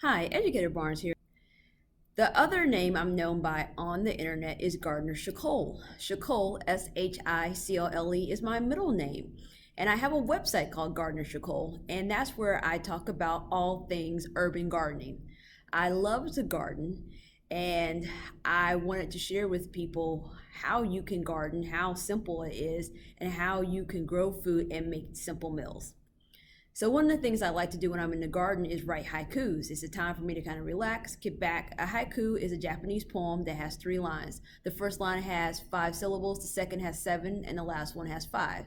Hi, Educator Barnes here. The other name I'm known by on the internet is Gardener Shicole. Shicole, Shicole, is my middle name. And I have a website called Gardener Shicole, and that's where I talk about all things urban gardening. I love to garden, and I wanted to share with people how you can garden, how simple it is, and how you can grow food and make simple meals. So one of the things I like to do when I'm in the garden is write haikus. It's a time for me to kind of relax, get back. A haiku is a Japanese poem that has 3 lines. The first line has 5 syllables, the second has 7, and the last one has 5,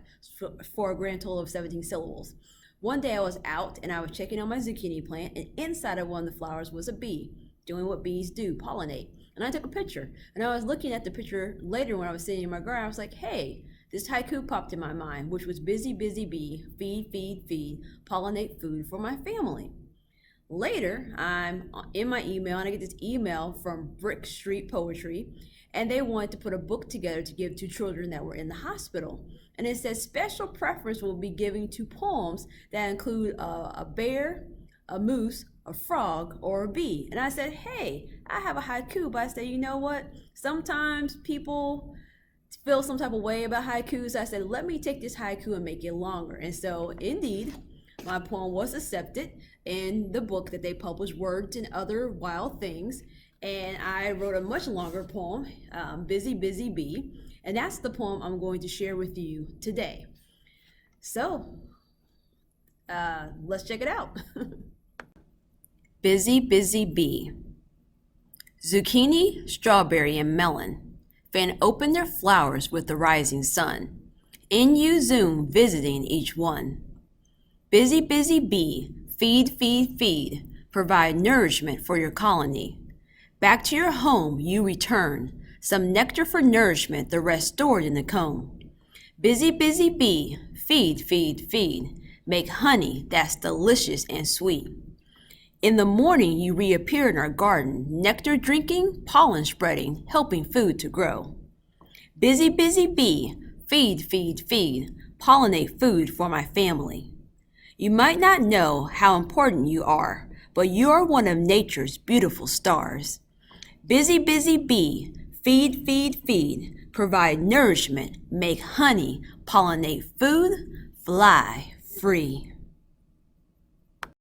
for a grand total of 17 syllables. One day I was out and I was checking on my zucchini plant, and inside of one of the flowers was a bee, doing what bees do, pollinate. And I took a picture, and I was looking at the picture later when I was sitting in my garden. I was like, hey, this haiku popped in my mind, which was busy, busy bee, feed, feed, feed, pollinate food for my family. Later, I'm in my email and I get this email from Brick Street Poetry, and they wanted to put a book together to give to children that were in the hospital. And it says special preference will be given to poems that include a bear, a moose, a frog, or a bee. And I said, hey, I have a haiku, but I said, you know what? Sometimes people feel some type of way about haikus. I said, let me take this haiku and make it longer. And so indeed, my poem was accepted in the book that they published, Words and Other Wild Things. And I wrote a much longer poem, Busy, Busy Bee. And that's the poem I'm going to share with you today. So let's check it out. Busy, Busy Bee. Zucchini, strawberry, and melon fan open their flowers with the rising sun. In you zoom, visiting each one. Busy, busy bee, feed, feed, feed, provide nourishment for your colony. Back to your home you return, some nectar for nourishment, the rest stored in the comb. Busy, busy bee, feed, feed, feed, make honey that's delicious and sweet. In the morning you reappear in our garden, nectar drinking, pollen spreading, helping food to grow. Busy, busy bee, feed, feed, feed, pollinate food for my family. You might not know how important you are, but you are one of nature's beautiful stars. Busy, busy bee, feed, feed, feed, provide nourishment, make honey, pollinate food, fly free.